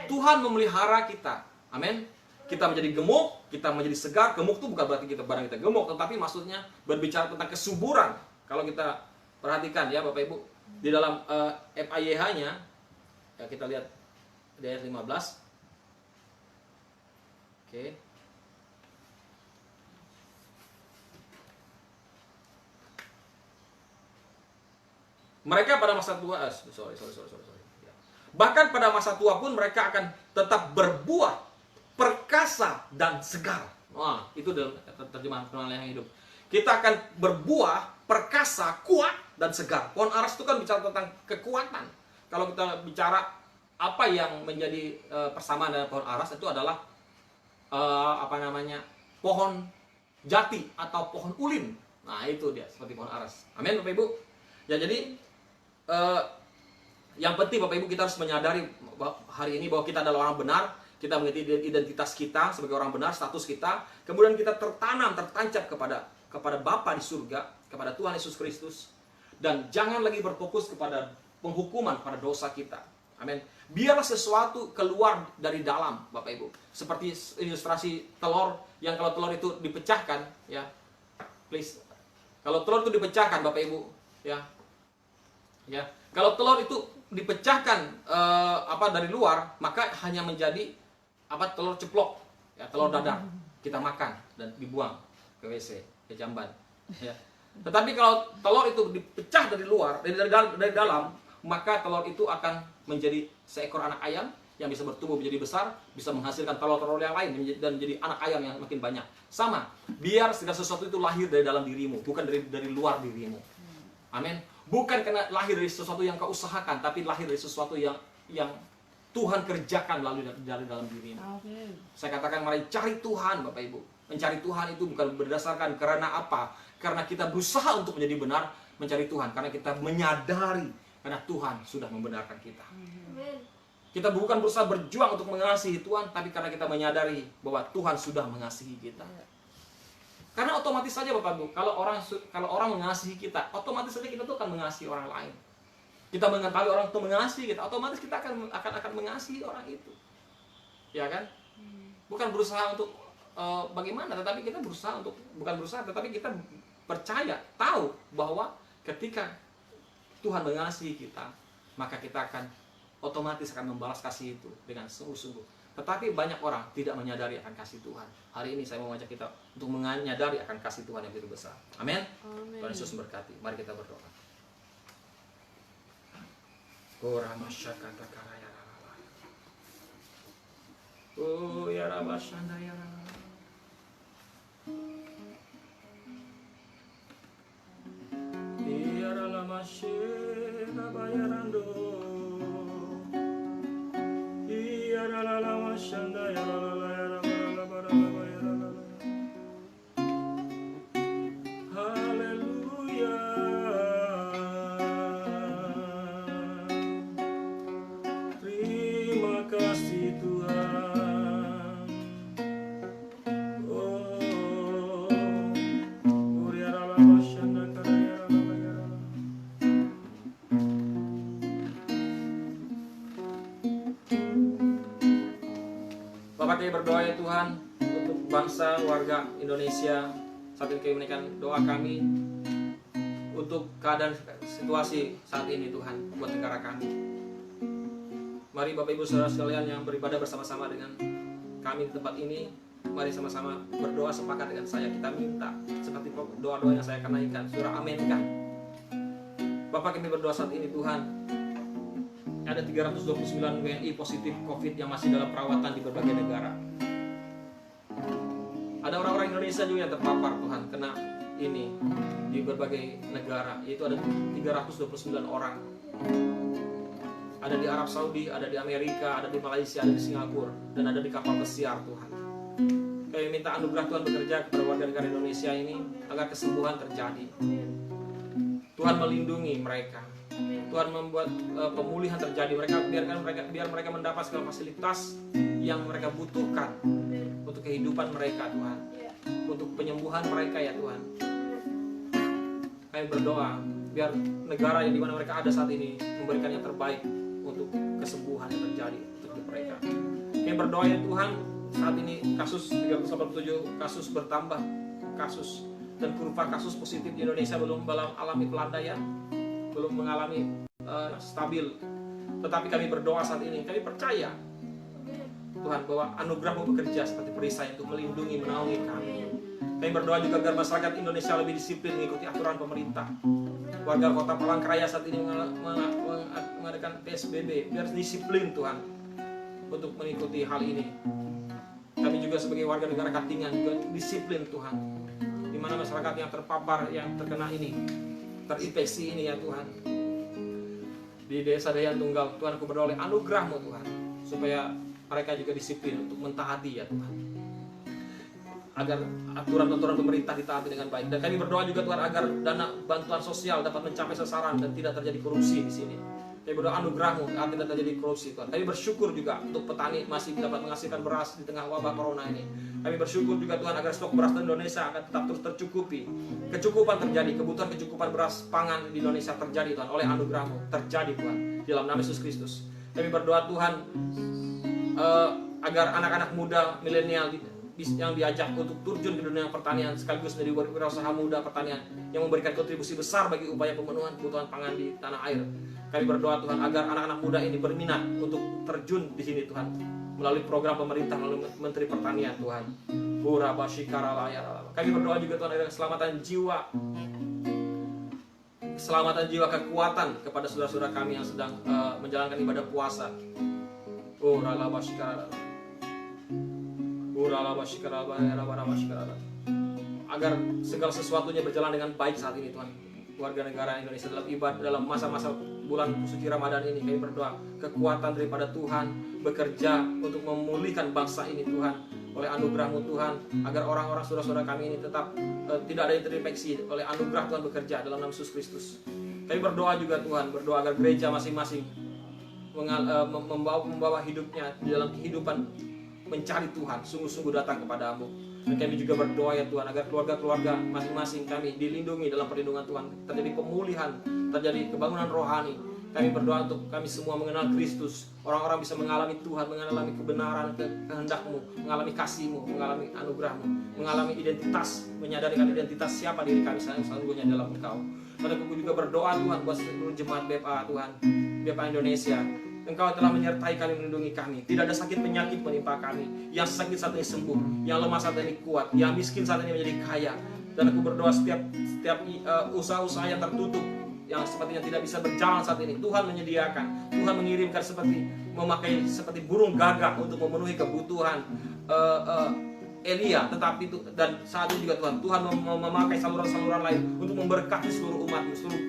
Tuhan memelihara kita. Amin. Kita menjadi gemuk, kita menjadi segar. Gemuk itu bukan berarti barang kita gemuk, tetapi maksudnya berbicara tentang kesuburan. Kalau kita perhatikan ya Bapak Ibu, di dalam FAYH-nya, ya, kita lihat di ayat 15. Oke. Mereka pada masa tua, sorry. Bahkan pada masa tua pun mereka akan tetap berbuah, perkasa dan segar. Wah, itu dalam terjemahan yang hidup. Kita akan berbuah, perkasa, kuat dan segar. Pohon aras itu kan bicara tentang kekuatan. Kalau kita bicara apa yang menjadi persamaan dengan pohon aras, itu adalah pohon jati atau pohon ulin. Nah, itu dia seperti pohon aras. Amin Bapak Ibu. Ya, jadi yang penting Bapak Ibu, kita harus menyadari hari ini bahwa kita adalah orang benar. Kita mengerti identitas kita sebagai orang benar, status kita. Kemudian kita tertanam, tertancap kepada Bapa di surga, kepada Tuhan Yesus Kristus. Dan jangan lagi berfokus kepada penghukuman pada dosa kita. Amin. Biarlah sesuatu keluar dari dalam, Bapak Ibu. Seperti ilustrasi telur, yang kalau telur itu dipecahkan, ya, please. Kalau telur itu dipecahkan, Bapak Ibu, ya, kalau telur itu dipecahkan dari luar, maka hanya menjadi telur ceplok, ya, telur dadar. Kita makan dan dibuang ke WC, ke jamban. Ya. Tetapi kalau telur itu dipecah dari luar, dari dalam, maka telur itu akan menjadi seekor anak ayam yang bisa bertumbuh menjadi besar, bisa menghasilkan telur-telur yang lain dan menjadi anak ayam yang makin banyak. Sama, biar segala sesuatu itu lahir dari dalam dirimu, bukan dari luar dirimu. Amin. Bukan karena lahir dari sesuatu yang kau usahakan, tapi lahir dari sesuatu yang Tuhan kerjakan melalui dari dalam dirimu. Amin. Saya katakan mari cari Tuhan, Bapak Ibu. Mencari Tuhan itu bukan berdasarkan karena apa? Karena kita berusaha untuk menjadi benar, mencari Tuhan. Karena kita menyadari karena Tuhan sudah membenarkan kita. Amin. Kita bukan berusaha berjuang untuk mengasihi Tuhan, tapi karena kita menyadari bahwa Tuhan sudah mengasihi kita. Karena otomatis saja Bapak Ibu, kalau orang mengasihi kita, otomatis saja kita tuh akan mengasihi orang lain. Kita mengetahui orang itu mengasihi kita, otomatis kita akan mengasihi orang itu, ya kan? Bukan berusaha untuk bagaimana, tetapi kita tetapi kita percaya, tahu bahwa ketika Tuhan mengasihi kita, maka kita akan otomatis akan membalas kasih itu dengan sungguh-sungguh. Tetapi banyak orang tidak menyadari akan kasih Tuhan. Hari ini saya mau mengajak kita untuk menyadari akan kasih Tuhan yang begitu besar. Amin. Amin. Tuhan Yesus memberkati. Mari kita berdoa. Oh ya Rabashanda ya Rabashanda. Ya Rabashanda bayarando. Ya Rabashanda ya Bapak, kami berdoa ya Tuhan untuk bangsa, warga Indonesia. Saat ini kami menaikkan doa kami untuk keadaan situasi saat ini Tuhan buat negara kami. Mari Bapak Ibu Saudara sekalian yang beribadah bersama-sama dengan kami di tempat ini, mari sama-sama berdoa sepakat dengan saya. Kita minta seperti doa-doa yang saya akan naikkan, surah aminkan. Bapak, kami berdoa saat ini Tuhan, ada 329 WNI positif COVID yang masih dalam perawatan di berbagai negara. Ada orang-orang Indonesia juga yang terpapar Tuhan kena ini di berbagai negara, yaitu ada 329 orang. Ada di Arab Saudi, ada di Amerika, ada di Malaysia, ada di Singapura, dan ada di kapal pesiar Tuhan. Kami minta anugerah Tuhan bekerja kepada warga negara Indonesia ini agar kesembuhan terjadi. Tuhan melindungi mereka. Tuhan membuat pemulihan terjadi. Biar mereka mendapat segala fasilitas yang mereka butuhkan untuk kehidupan mereka Tuhan, untuk penyembuhan mereka ya Tuhan. Kami berdoa biar negara yang dimana mereka ada saat ini memberikan yang terbaik untuk kesembuhan yang terjadi untuk mereka. Kami berdoa ya Tuhan, saat ini kasus 387 kasus bertambah kasus, dan kurva kasus positif di Indonesia belum alami pelandaian, belum mengalami stabil. Tetapi kami berdoa saat ini, kami percaya Tuhan bahwa anugerah-Mu bekerja seperti perisai untuk melindungi, menaungi kami. Kami berdoa juga agar masyarakat Indonesia lebih disiplin mengikuti aturan pemerintah. Warga kota Palangkaraya saat ini mengadakan PSBB, biar disiplin Tuhan untuk mengikuti hal ini. Kami juga sebagai warga negara Katingan juga disiplin Tuhan, di mana masyarakat yang terpapar, yang terkena ini, terinfeksi ini ya Tuhan, di desa Dayan Tunggal, Tuhan aku berdoa oleh anugerah-Mu Tuhan, supaya mereka juga disiplin untuk mentaati ya Tuhan, agar aturan-aturan pemerintah ditaati dengan baik. Dan kami berdoa juga Tuhan agar dana bantuan sosial dapat mencapai sasaran dan tidak terjadi korupsi di sini. Kami berdoa anugerah-Mu agar tidak terjadi korupsi Tuhan. Kami bersyukur juga untuk petani masih dapat menghasilkan beras di tengah wabah corona ini. Kami bersyukur juga Tuhan agar stok beras di Indonesia akan tetap terus tercukupi. Kecukupan terjadi, kecukupan beras pangan di Indonesia terjadi Tuhan, oleh anugerah-Mu terjadi Tuhan, di dalam nama Yesus Kristus. Kami berdoa Tuhan agar anak-anak muda milenial yang diajak untuk terjun ke dunia pertanian sekaligus menjadi wirausaha muda pertanian yang memberikan kontribusi besar bagi upaya pemenuhan kebutuhan pangan di tanah air. Kami berdoa Tuhan agar anak-anak muda ini berminat untuk terjun di sini Tuhan, melalui program pemerintah, melalui Menteri Pertanian Tuhan. Kami berdoa juga Tuhan agar keselamatan jiwa, kekuatan kepada saudara-saudara kami yang sedang menjalankan ibadah puasa. Agar segala sesuatunya berjalan dengan baik saat ini Tuhan. warga negara Indonesia dalam ibadah dalam masa-masa bulan suci Ramadan ini. Kami berdoa kekuatan daripada Tuhan bekerja untuk memulihkan bangsa ini Tuhan, oleh anugerah-Mu Tuhan, agar orang-orang saudara-saudara kami ini tetap tidak ada yang terinfeksi. Oleh anugerah Tuhan bekerja dalam nama Yesus Kristus. Kami berdoa juga Tuhan, berdoa agar gereja masing-masing membawa hidupnya di dalam kehidupan mencari Tuhan, sungguh-sungguh datang kepada-Mu. Dan kami juga berdoa ya Tuhan, agar keluarga-keluarga masing-masing kami dilindungi dalam perlindungan Tuhan, terjadi pemulihan, terjadi kebangunan rohani. Kami berdoa untuk kami semua mengenal Kristus, orang-orang bisa mengalami Tuhan, mengalami kebenaran, kehendak-Mu, mengalami kasih-Mu, mengalami anugerah-Mu, mengalami identitas, menyadari identitas siapa diri kami sesungguhnya dalam Engkau. Dan aku juga berdoa Tuhan buat seluruh jemaat BPA Tuhan, BPA Indonesia. Engkau telah menyertai kami, melindungi kami. Tidak ada sakit penyakit menimpa kami. Yang sakit saat ini sembuh, yang lemah saat ini kuat, yang miskin saat ini menjadi kaya. Dan aku berdoa setiap usaha-usaha yang tertutup, yang sepertinya tidak bisa berjalan saat ini, Tuhan menyediakan, Tuhan mengirimkan memakai seperti burung gagak untuk memenuhi kebutuhan Elia, tetapi itu dan saat ini juga Tuhan memakai saluran-saluran lain untuk memberkati seluruh umat, seluruh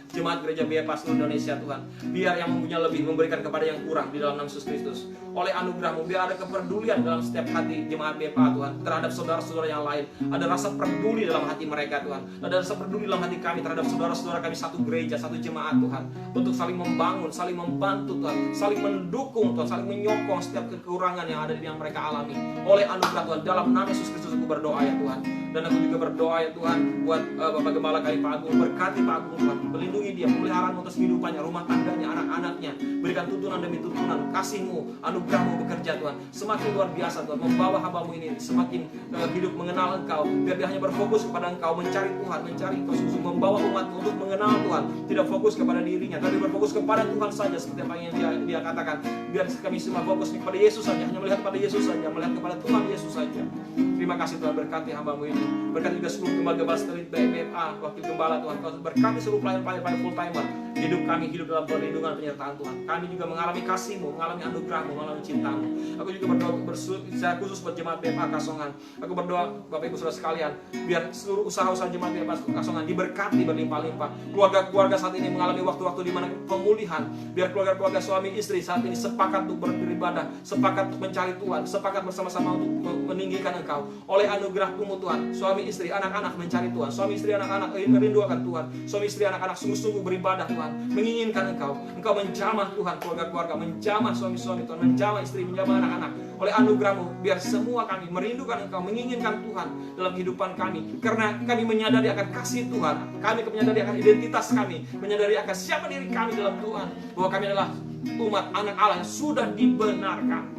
jemaat gereja BPA seluruh Indonesia Tuhan. Biar yang mempunyai lebih memberikan kepada yang kurang di dalam nama Yesus Kristus. Oleh anugerah-Mu, biar ada kepedulian dalam setiap hati jemaat BPA Tuhan terhadap saudara-saudara yang lain. Ada rasa peduli dalam hati mereka Tuhan. Ada rasa peduli dalam hati kami terhadap saudara-saudara kami satu gereja, satu jemaat Tuhan. Untuk saling membangun, saling membantu Tuhan, saling mendukung Tuhan, saling menyokong setiap kekurangan yang ada yang mereka alami. Oleh anugerah Tuhan, dalam nama Yesus Kristus aku berdoa ya Tuhan. Dan aku juga berdoa ya Tuhan buat Bapak Gembala kami Pak Agung, berkati Pak Agung Tuhan, melindungi dia, pemeliharaan atas kehidupannya, rumah tangganya, anak-anaknya, berikan tuntunan demi tuntunan, kasih-Mu, anugerah-Mu bekerja Tuhan, semakin luar biasa Tuhan, membawa hamba-Mu ini semakin hidup mengenal Engkau, biar dia hanya berfokus kepada Engkau, mencari Tuhan, mencari Engkau, sungguh membawa umat-Mu untuk mengenal Tuhan, tidak fokus kepada dirinya, tapi berfokus kepada Tuhan saja, seperti apa yang dia katakan, biar kami semua fokus kepada Yesus saja, hanya melihat kepada Yesus saja, melihat kepada Tuhan Yesus saja. Terima kasih Tuhan, berkati hamba-Mu ini, berkati juga seluruh gembala-gembala street BPA, wakil gembala Tuhan, berkati seluruh pelayan-pelayan full timer, hidup kami hidup dalam perlindungan penyertaan Tuhan. Kami juga mengalami kasih-Mu, mengalami anugerah-Mu, mengalami cinta-Mu. Aku juga berdoa secara khusus buat jemaat BPA Kasongan. Aku berdoa Bapak Ibu Saudara sekalian, biar seluruh usaha-usaha jemaat BPA Kasongan diberkati berlimpah-limpah. Keluarga-keluarga saat ini mengalami waktu-waktu di mana pemulihan. Biar keluarga-keluarga suami istri saat ini sepakat untuk beribadah, sepakat untuk mencari Tuhan, sepakat bersama-sama untuk meninggikan Engkau. Oleh anugerah-Mu Tuhan, suami istri, anak-anak mencari Tuhan, suami istri, anak-anak merindukan Tuhan, suami istri, anak-anak sungguh-sungguh beribadah Tuhan, menginginkan Engkau menjamah Tuhan keluarga-keluarga, menjamah suami-suami Tuhan, menjamah istri, menjamah anak-anak. Oleh anugerah-Mu, biar semua kami merindukan Engkau, menginginkan Tuhan dalam kehidupan kami, karena kami menyadari akan kasih Tuhan, kami menyadari akan identitas kami, menyadari akan siapa diri kami dalam Tuhan, bahwa kami adalah umat anak Allah yang sudah dibenarkan.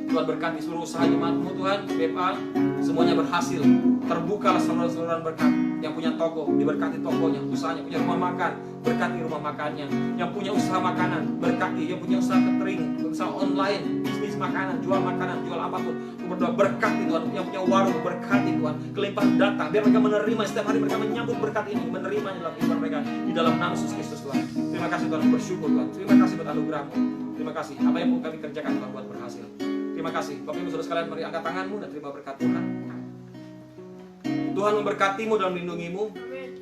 Tuhan berkati seluruh usaha jemaat-Mu Tuhan, BPA, semuanya berhasil. Terbukalah saluran-saluran berkat. Yang punya toko, diberkati tokonya, usahanya, punya rumah makan, berkati rumah makannya. Yang punya usaha makanan, berkati. Yang punya usaha catering, usaha online, bisnis makanan, jual apapun. Aku berdoa berkati Tuhan. Yang punya warung, berkati Tuhan. Kelimpahan datang, biar mereka menerima setiap hari, mereka menyambut berkat ini, menerimanya dalam kehidupan mereka di dalam nama Yesus Kristus Tuhan. Terima kasih Tuhan, bersyukur Tuhan. Terima kasih buat anugerah-Mu. Terima kasih apa yang kami kerjakan Tuhan buat berhasil. Terima kasih. Bapak Ibu Saudara sekalian, mari angkat tanganmu dan terima berkat Tuhan. Tuhan memberkatimu dan melindungimu.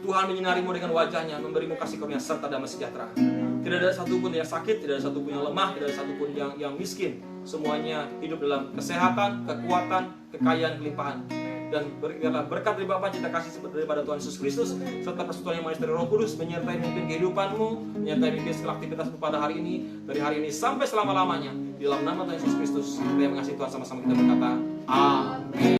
Tuhan menyinarimu dengan wajahnya, memberimu kasih karunia serta damai sejahtera. Tidak ada satupun yang sakit, tidak ada satupun yang lemah, tidak ada satupun yang miskin. Semuanya hidup dalam kesehatan, kekuatan, kekayaan, kelimpahan. Dan biarlah berkat dari Bapa, cinta kasih daripada Tuhan Yesus Kristus, serta persekutuan yang manis dari Roh Kudus menyertai memimpin kehidupanmu, menyertai memimpin segala aktivitasmu pada hari ini, dari hari ini sampai selama-lamanya. Di dalam nama Tuhan Yesus Kristus, kita yang mengasihi Tuhan, sama-sama kita berkata, Amin.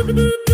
Thank you.